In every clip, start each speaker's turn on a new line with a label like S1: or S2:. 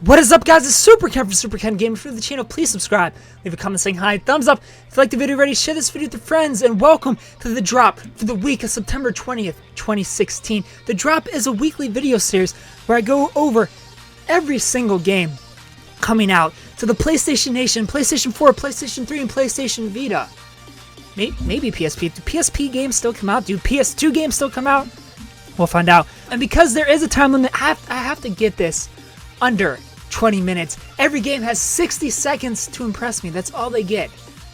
S1: What is up, guys? It's Superken from Superken Games. If you're the channel, please subscribe, leave a comment saying hi, thumbs up if you like the video already, share this video with your friends, and welcome to the drop for the week of September 20th, 2016. The drop is a weekly video series where I go over every single game coming out to the PlayStation Nation, PlayStation 4, PlayStation 3, and PlayStation Vita. Maybe PSP. Do PSP games still come out? Do PS2 games still come out? We'll find out. And because there is a time limit, I have to get this under 20 minutes. Every game has 60 seconds to impress me. That's all they get.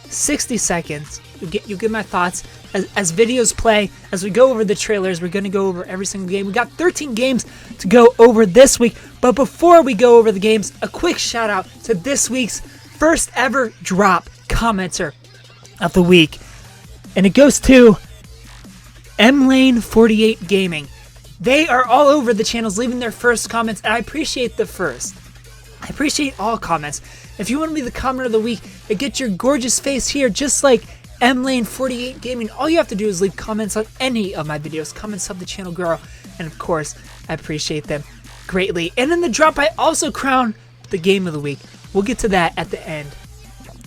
S1: 60 seconds. You get my thoughts as videos play. As we go over the trailers, we're going to go over every single game. We got 13 games to go over this week. But before we go over the games, a quick shout out to this week's first ever drop commenter of the week. And it goes to MLane48 Gaming. They are all over the channels leaving their first comments, and I appreciate the first. I appreciate all comments. If you want to be the commenter of the week and get your gorgeous face here, just like MLane48 Gaming, all you have to do is leave comments on any of my videos. Comments help the channel grow, and of course, I appreciate them greatly. And in the drop, I also crown the game of the week. We'll get to that at the end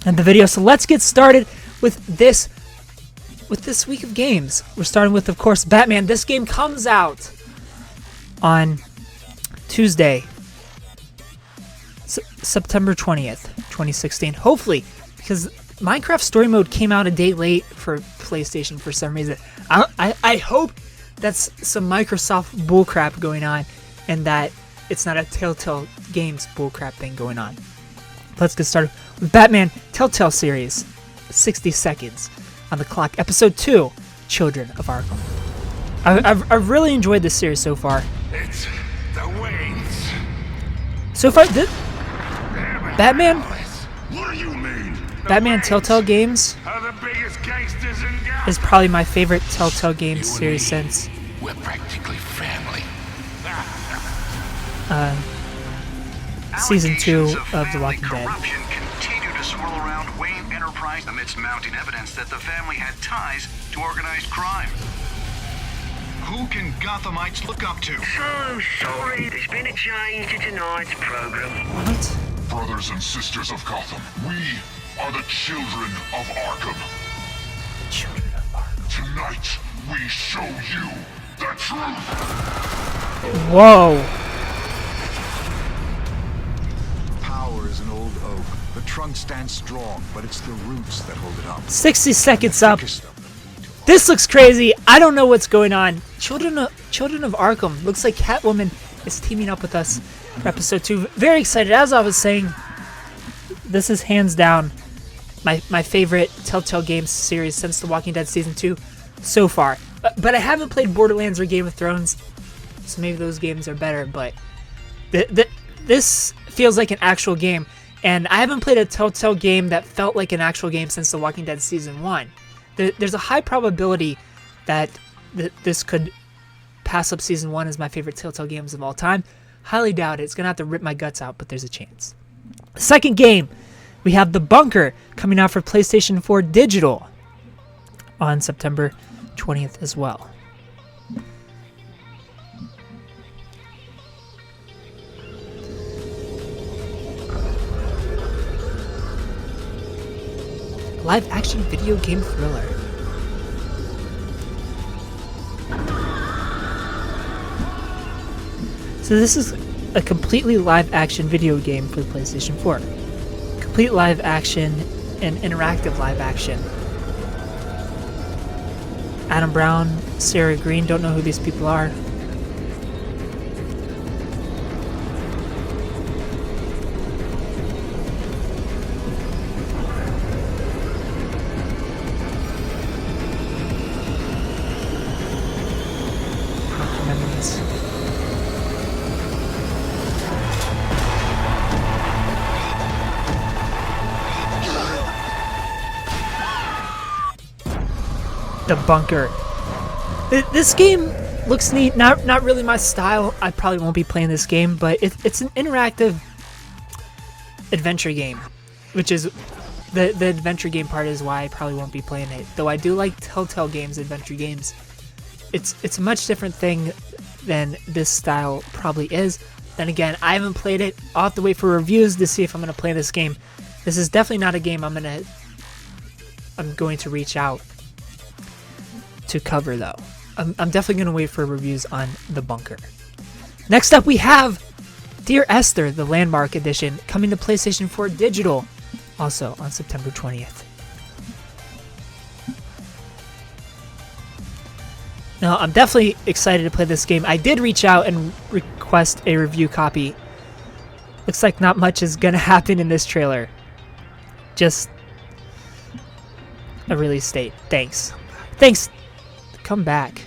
S1: of the video. So let's get started with this week of games. We're starting with, of course, Batman. This game comes out on Tuesday, September 20th, 2016. Hopefully, because Minecraft Story Mode came out a day late for PlayStation for some reason. I hope that's some Microsoft bullcrap going on and that it's not a Telltale Games bullcrap thing going on. Let's get started with Batman Telltale series. 60 seconds on the clock. Episode 2, Children of Arkham. I've really enjoyed this series so far.
S2: It's the Waynes.
S1: So far, Batman?
S2: What do you mean?
S1: Batman Telltale Games
S2: Are the biggest gangsters in Gotham.
S1: is probably my favorite Telltale Games series since
S2: We're practically family.
S1: Season 2 of The Walking Dead.
S3: Corruption continue to swirl around Wayne Enterprise amidst mounting evidence that the family had ties to organized crime. Who can Gothamites look up to?
S4: So sorry, there's been a change to tonight's program.
S1: What?
S2: Brothers and sisters of Gotham, we are the children of Arkham.
S1: Children of Arkham.
S2: Tonight, we show you the truth.
S1: Whoa.
S5: Power is an old oak. The trunk stands strong, but it's the roots that hold it up.
S1: 60 seconds up.
S5: Thickest of them need to
S1: This looks crazy. I don't know what's going on. Children of Arkham. Looks like Catwoman is teaming up with us for episode 2. Very excited. As I was saying, this is hands down my favorite Telltale Games series since The Walking Dead Season 2 so far. But I haven't played Borderlands or Game of Thrones, so maybe those games are better. But this feels like an actual game. And I haven't played a Telltale game that felt like an actual game since The Walking Dead Season 1. There's a high probability that this could pass up Season 1 as my favorite Telltale games of all time. Highly doubt it. It's going to have to rip my guts out, but there's a chance. Second game, we have The Bunker coming out for PlayStation 4 Digital on September 20th as well. Live action video game thriller. So this is a completely live action video game for the PlayStation 4. Complete live action and interactive live action. Adam Brown, Sarah Green, don't know who these people are. The Bunker. This game looks neat. Not really my style. I probably won't be playing this game, but it's an interactive adventure game, which is the adventure game part is why I probably won't be playing it. Though I do like Telltale Games adventure games. It's a much different thing than this style probably is. Then again, I haven't played it. I'll have to wait for reviews to see if I'm going to play this game. This is definitely not a game I'm going to reach out to cover though. I'm definitely going to wait for reviews on The Bunker. Next up we have Dear Esther, the Landmark Edition, coming to PlayStation 4 Digital, also on September 20th. Now, I'm definitely excited to play this game. I did reach out and request a review copy. Looks like not much is going to happen in this trailer. Just a release date. Thanks. Thanks. Come back.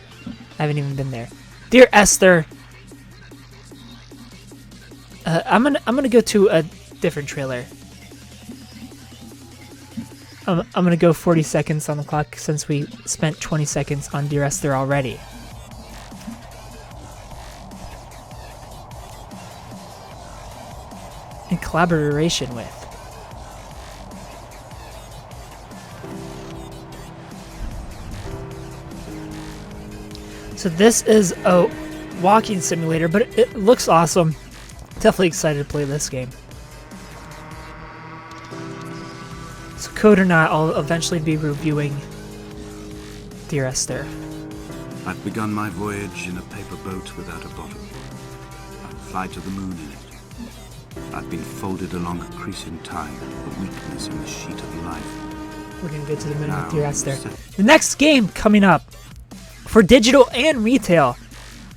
S1: I haven't even been there. Dear Esther. I'm gonna go to a different trailer. I'm gonna go 40 seconds on the clock since we spent 20 seconds on Dear Esther already. In collaboration with. So this is a walking simulator, but it looks awesome. Definitely excited to play this game. So code or not, I'll eventually be reviewing Dear Esther.
S6: I've begun my voyage in a paper boat without a bottom. I'd fly to the moon in it. I've been folded along a crease in time, a weakness in the sheet of life.
S1: We're gonna go to the moon
S6: Now
S1: with Dear Esther.
S6: set.
S1: The next game coming up for digital and retail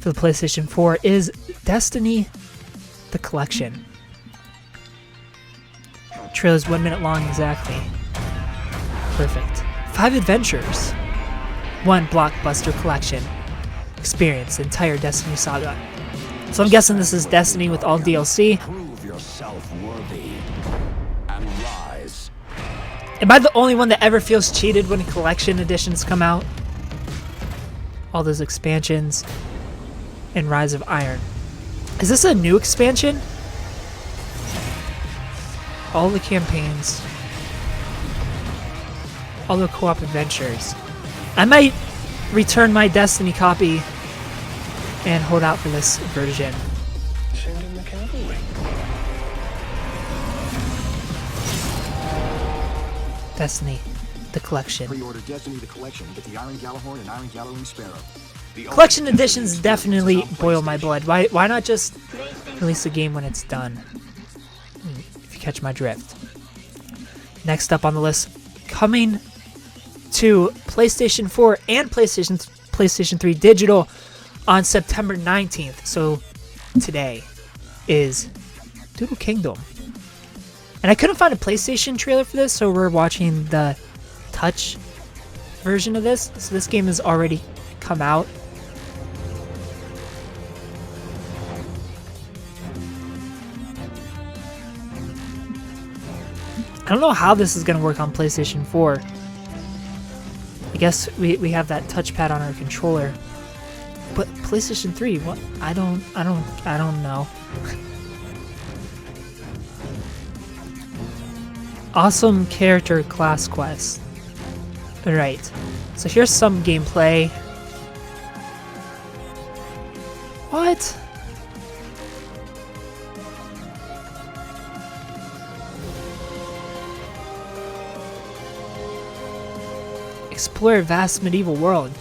S1: for the PlayStation 4 is Destiny the Collection. Trailer's 1 minute long exactly. Perfect. 5 adventures. 1 blockbuster collection. Experience the entire Destiny saga. So I'm guessing this is Destiny with all DLC.
S7: Prove yourself worthy and rise.
S1: Am I the only one that ever feels cheated when collection editions come out? All those expansions and Rise of Iron. Is this a new expansion? All the campaigns. All the co-op adventures. I might return my Destiny copy and hold out for this version.
S7: Send in the cavalry.
S1: Destiny, the Collection.
S8: Pre-order Destiny the Collection with the Iron Gallahorn and Iron Gallowing Sparrow.
S1: Collection editions definitely boil my blood. Why not just release a game when it's done? If you catch my drift. Next up on the list, coming to PlayStation 4 and PlayStation 3 Digital on September 19th. So today is Doodle Kingdom. And I couldn't find a PlayStation trailer for this, so we're watching the touch version of this. So this game has already come out. I don't know how this is going to work on PlayStation 4. I guess we have that touchpad on our controller. But PlayStation 3, what? I don't know. Awesome character class quest. Alright. So here's some gameplay. What? Explore a vast medieval world.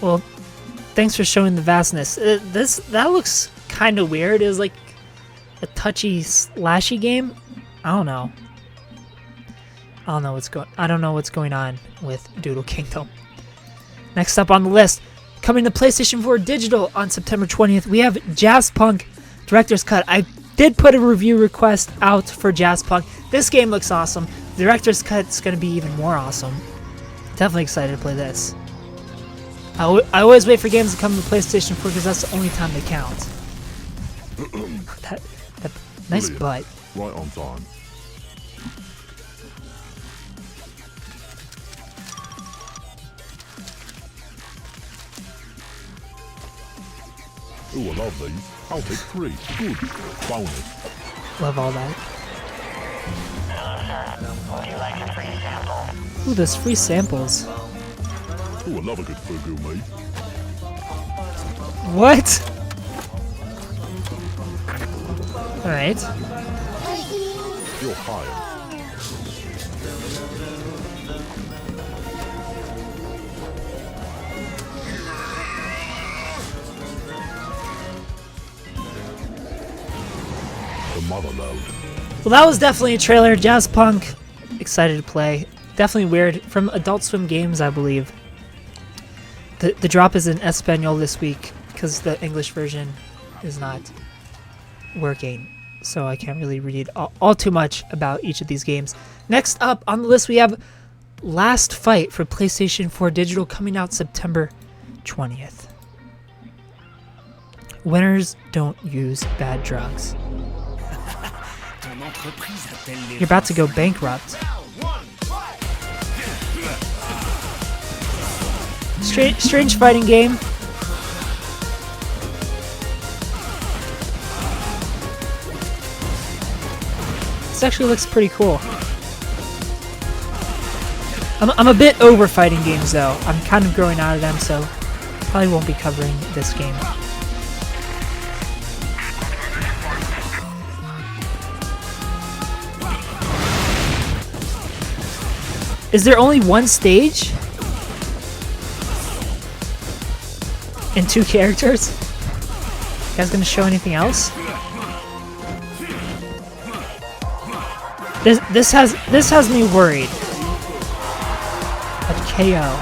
S1: Well, thanks for showing the vastness. That looks kind of weird. It was like a touchy, slashy game. I don't know. I don't know what's going on with Doodle Kingdom. Next up on the list, coming to PlayStation 4 Digital on September 20th, we have Jazzpunk Director's Cut. I did put a review request out for Jazzpunk. This game looks awesome. The Director's Cut's going to be even more awesome. Definitely excited to play this. I always wait for games to come to PlayStation 4 because that's the only time they count. that nice butt.
S2: Right on time. Ooh, I love these. I'll take 3. Good. Bonus.
S1: Love all that. Ooh, there's free samples.
S2: Ooh, I love a good fugu, mate.
S1: What? Alright.
S5: You're hired. The mother load.
S1: Well, that was definitely a trailer. Jazzpunk, excited to play. Definitely weird. From Adult Swim Games, I believe. The drop is in Espanol this week because the English version is not working. So I can't really read all too much about each of these games. Next up on the list, we have Last Fight for PlayStation 4 Digital, coming out September 20th. Winners don't use bad drugs. You're about to go bankrupt. Strange fighting game. This actually looks pretty cool. I'm a bit over fighting games though. I'm kind of growing out of them, so probably won't be covering this game. Is there only one stage? And 2 characters? You guys gonna show anything else? This has me worried. A KO.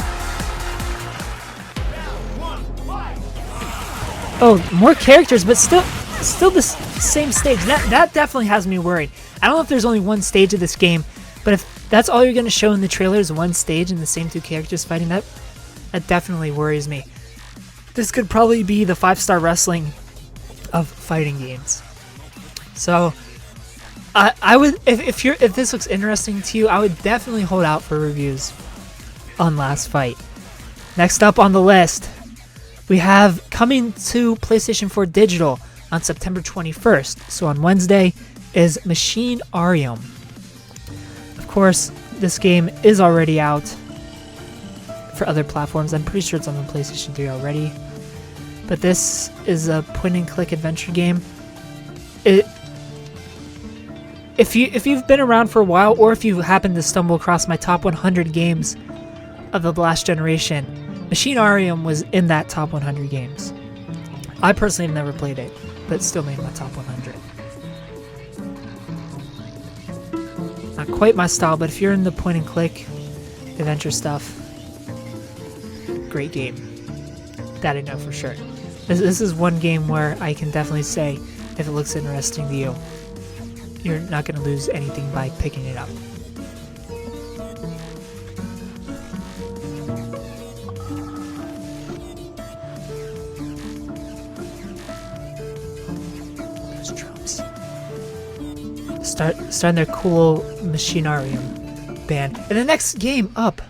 S1: Oh, more characters, but still the same stage. That definitely has me worried. I don't know if there's only one stage of this game, but if that's all you're gonna show in the trailer is one stage and the same 2 characters fighting, that definitely worries me. This could probably be the 5-star wrestling of fighting games. So I would, if this looks interesting to you, I would definitely hold out for reviews on Last Fight. Next up on the list, we have coming to PlayStation 4 Digital on September 21st. So on Wednesday is Machinarium. Of course, this game is already out for other platforms. I'm pretty sure it's on the PlayStation 3 already. But this is a point-and-click adventure game. If you've been around for a while, or if you happen to stumble across my top 100 games of the last generation, Machinarium was in that top 100 games. I personally have never played it, but still made my top 100. Not quite my style, but if you're in the point-and-click adventure stuff, great game. That I know for sure. This is one game where I can definitely say, if it looks interesting to you, you're not going to lose anything by picking it up. Those drums. Starting their cool Machinarium band. And the next game up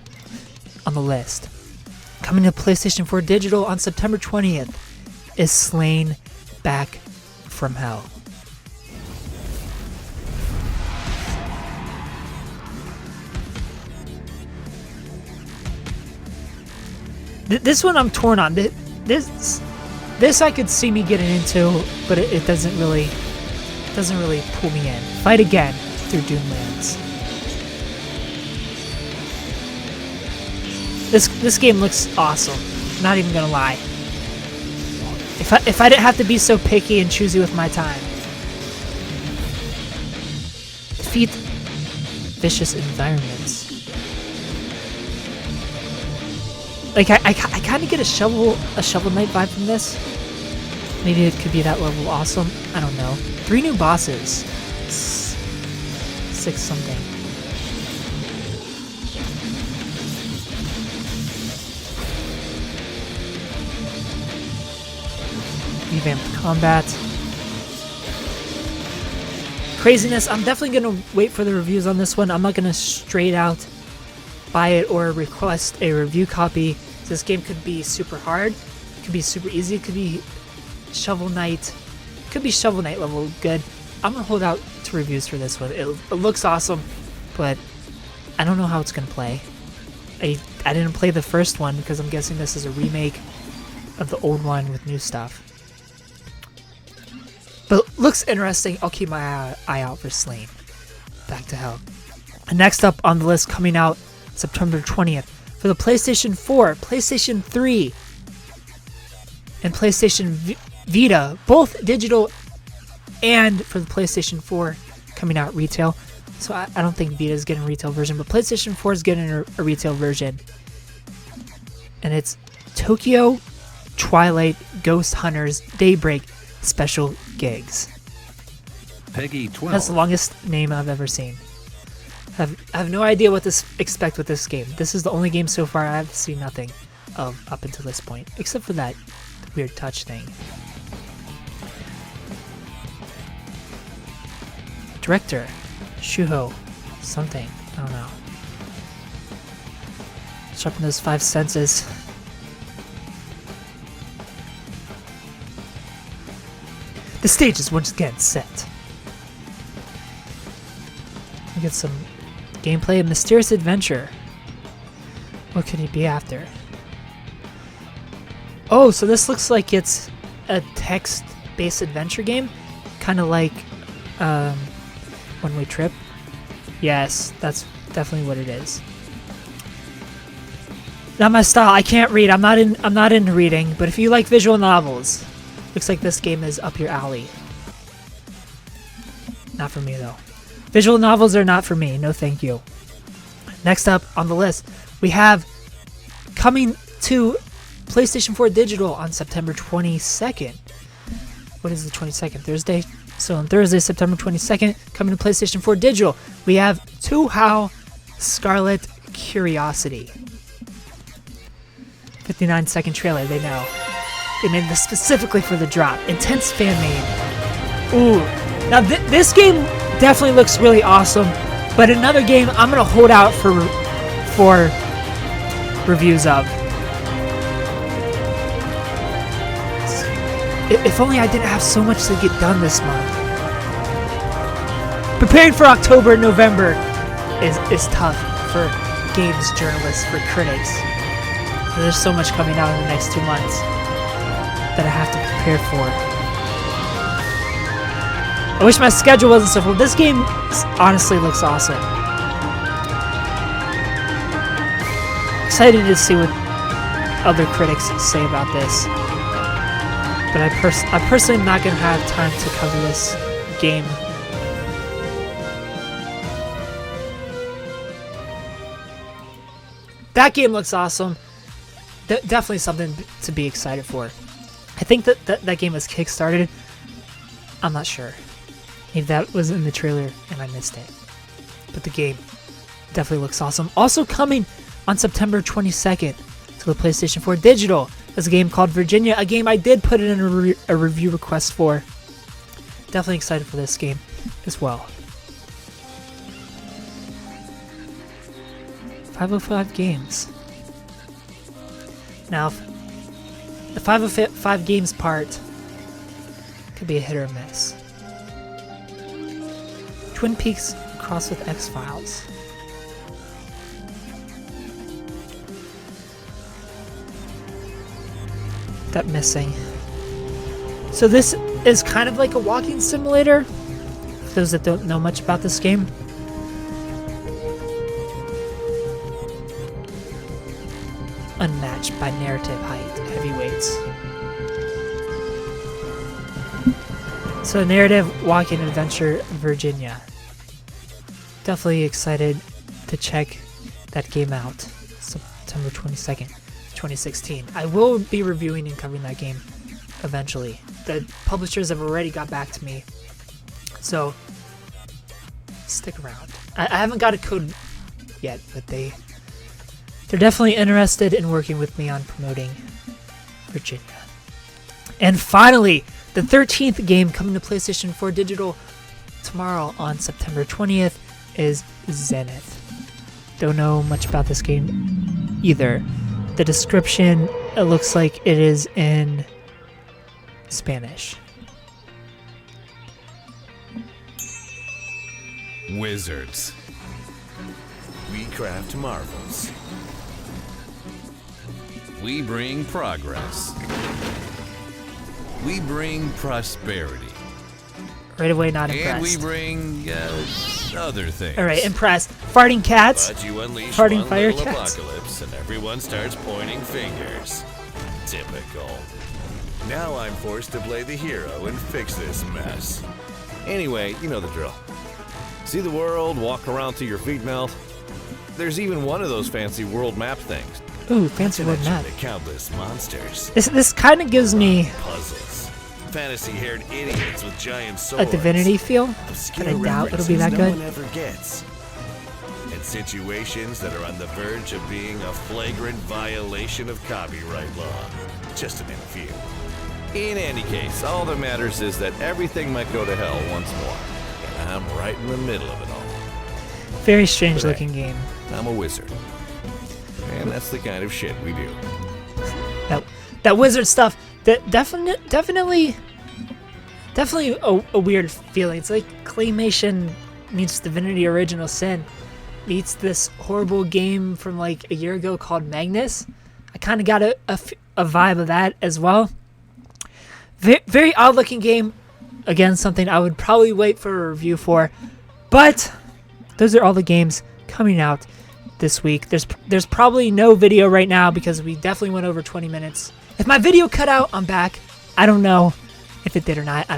S1: on the list, coming to PlayStation 4 Digital on September 20th, is Slain Back from Hell. This one I'm torn on. This I could see me getting into, but it doesn't really pull me in. Fight Again through Doomlands. This game looks awesome. Not even gonna lie. If I didn't have to be so picky and choosy with my time. Defeat vicious environments. Like I kind of get a Shovel Knight vibe from this. Maybe it could be that level awesome. I don't know. 3 new bosses. 6 something. Revamped combat. Craziness. I'm definitely going to wait for the reviews on this one. I'm not going to straight out buy it or request a review copy. This game could be super hard. It could be super easy. It could be Shovel Knight. It could be Shovel Knight level good. I'm going to hold out to reviews for this one. It looks awesome, but I don't know how it's going to play. I didn't play the first one because I'm guessing this is a remake. of the old one with new stuff. But looks interesting. I'll keep my eye out for Slain. Back to Hell. And next up on the list, coming out September 20th for the PlayStation 4, PlayStation 3, and PlayStation Vita, both digital, and for the PlayStation 4 coming out retail. So I don't think Vita is getting a retail version, but PlayStation 4 is getting a retail version. And it's Tokyo Twilight Ghost Hunters Daybreak Special Gigs.
S6: Peggy 12.
S1: That's the longest name I've ever seen. I have no idea what to expect with this game. This is the only game so far I've seen nothing of up until this point, except for that weird touch thing. Director, Shuho, something, I don't know. Sharpen those 5 senses. The stage is once again set. We get some gameplay, a mysterious adventure. What could he be after? Oh, so this looks like it's a text-based adventure game, kind of like One Way Trip. Yes, that's definitely what it is. Not my style. I can't read. I'm not into reading. But if you like visual novels, looks like this game is up your alley. Not for me though. Visual novels are not for me. No, thank you. Next up on the list, we have coming to PlayStation 4 Digital on September 22nd. What is the 22nd? Thursday? So on Thursday, September 22nd, coming to PlayStation 4 Digital, we have Touhou Scarlet Curiosity. 59-second trailer, they know. They made this specifically for the drop. Intense fan made. Ooh. Now this game definitely looks really awesome, but another game I'm going to hold out for reviews of. If only I didn't have so much to get done this month. Preparing for October and November is tough for games journalists, for critics. There's so much coming out in the next 2 months that I have to prepare for. I wish my schedule wasn't so full. This game honestly looks awesome. Excited to see what other critics say about this. But I personally am not going to have time to cover this game. That game looks awesome. Definitely something to be excited for. I think that game was kickstarted. I'm not sure. Maybe that was in the trailer and I missed it. But the game definitely looks awesome. Also coming on September 22nd to the PlayStation 4 Digital is a game called Virginia, a game I did put in a review request for. Definitely excited for this game as well. 505 Games. Now, the 505 Games part could be a hit or miss. Twin Peaks crossed with X-Files. That missing. So this is kind of like a walking simulator, for those that don't know much about this game. Unmatched by narrative height, heavyweights. So narrative, walking adventure, Virginia. Definitely excited to check that game out. September 22nd. 2016. I will be reviewing and covering that game eventually. The publishers have already got back to me, so stick around. I haven't got a code yet, but they're definitely interested in working with me on promoting Virginia. And finally, the 13th game coming to PlayStation 4 Digital tomorrow on September 20th is Zenith. Don't know much about this game either. The description, it looks like it is in Spanish.
S9: Wizards. We craft marvels. we bring progress. We bring prosperity.
S1: Right away, not
S9: And
S1: impressed.
S9: we bring other things.
S1: All right, impressed. Farting cats.
S9: But you unleash
S1: Farting
S9: one
S1: fire
S9: little
S1: cats.
S9: apocalypse and everyone starts pointing fingers. Typical. Now I'm forced to play the hero and fix this mess. Anyway, you know the drill. See the world, walk around till your feet melt. There's even one of those fancy world map things.
S1: Ooh, fancy world map.
S9: The countless monsters.
S1: This kind of gives me
S9: Puzzles. Fantasy-haired idiots with giant swords.
S1: a Divinity feel,
S9: Obscure
S1: but I doubt it'll be that
S9: references
S1: good.
S9: No one ever gets. And situations that are on the verge of being a flagrant violation of copyright law. Just to name a few. In any case, all that matters is that everything might go to hell once more. And I'm right in the middle of it all.
S1: Very strange looking game.
S9: I'm a wizard. And that's the kind of shit we do.
S1: That wizard stuff, that definitely a weird feeling. It's like Claymation meets Divinity Original Sin meets this horrible game from like a year ago called Magnus. I kind of got a vibe of that as well. Very odd looking game. Again, something I would probably wait for a review for. But those are all the games coming out this week. There's probably no video right now because we definitely went over 20 minutes. If my video cut out, I'm back. I don't know if it did or not.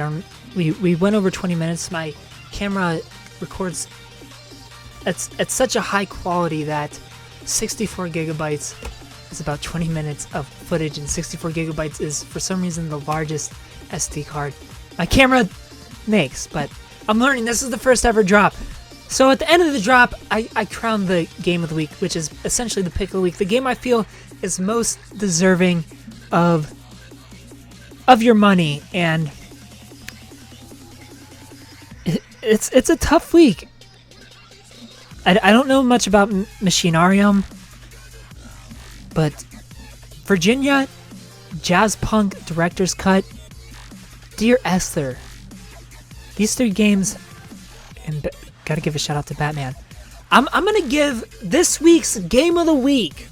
S1: We went over 20 minutes. My camera records at such a high quality that 64 gigabytes is about 20 minutes of footage, and 64 gigabytes is for some reason the largest SD card my camera makes. But I'm learning. This is the first ever drop. So at the end of the drop, I crown the game of the week, which is essentially the pick of the week. The game I feel is most deserving of your money, and it's a tough week. I don't know much about Machinarium, but Virginia, Jazzpunk Director's Cut, Dear Esther, these three games, and gotta give a shout out to Batman. I'm gonna give this week's Game of the Week,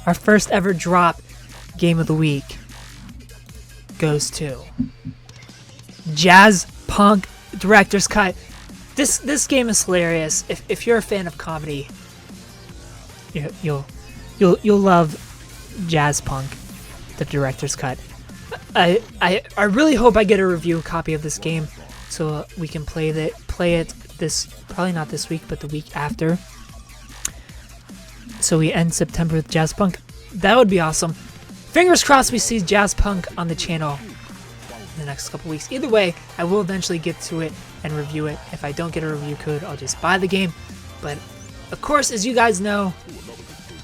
S1: our first ever drop Game of the Week, goes to Jazzpunk Director's Cut. This game is hilarious. If you're a fan of comedy, you'll love Jazzpunk, the Director's Cut. I really hope I get a review copy of this game so we can play it this, probably not this week, but the week after. So we end September with Jazzpunk. That would be awesome. Fingers crossed we see Jazzpunk on the channel in the next couple weeks. Either way, I will eventually get to it and review it. If I don't get a review code, I'll just buy the game. But of course, as you guys know,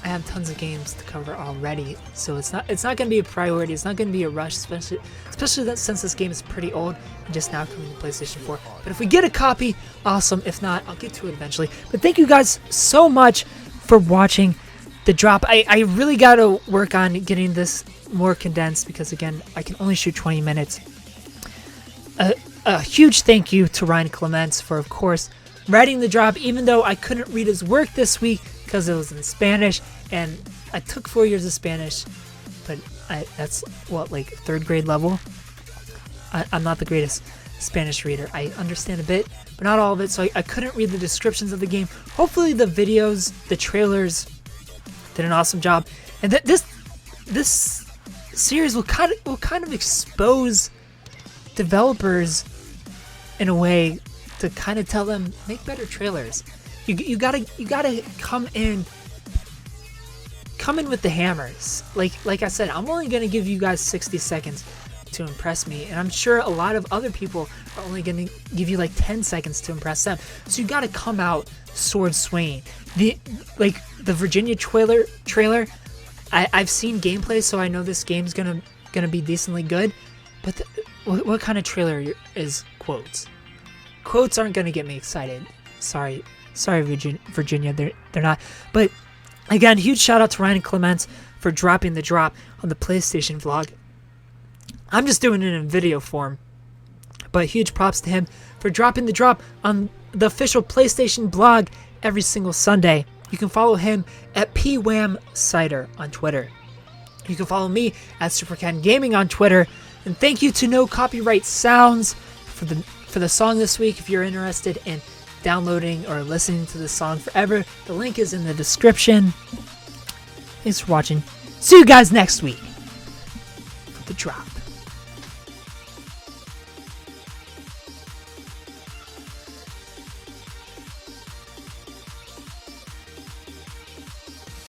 S1: I have tons of games to cover already, so it's not going to be a priority. It's not going to be a rush, especially that since this game is pretty old and just now coming to PlayStation 4. But if we get a copy, awesome. If not, I'll get to it eventually. But thank you guys so much for watching the drop. I really got to work on getting this more condensed because, again, I can only shoot 20 minutes. A huge thank you to Ryan Clements for, of course, writing the drop, even though I couldn't read his work this week because it was in Spanish, and I took 4 years of Spanish, but that's what, like 3rd grade level. I'm not the greatest Spanish reader. I understand a bit, but not all of it, so I couldn't read the descriptions of the game. Hopefully the videos, the trailers did an awesome job, and this series will kind of expose developers in a way to kind of tell them, make better trailers. You gotta come in with the hammers. Like I said, I'm only gonna give you guys 60 seconds to impress me, and I'm sure a lot of other people are only gonna give you like 10 seconds to impress them. So you gotta come out sword swinging. The Virginia trailer. I've seen gameplay, so I know this game's gonna be decently good. But what kind of trailer is quotes? Quotes aren't gonna get me excited. Sorry, Virginia, they're not. But again, huge shout out to Ryan Clements for dropping the drop on the PlayStation vlog. I'm just doing it in video form, but huge props to him for dropping the drop on the official PlayStation blog every single Sunday. You can follow him at PWhamCider on Twitter. You can follow me at Superken Gaming on Twitter. And thank you to No Copyright Sounds for the song this week. If you're interested in downloading or listening to this song forever, the link is in the description. Thanks for watching. See you guys next week for The Drop.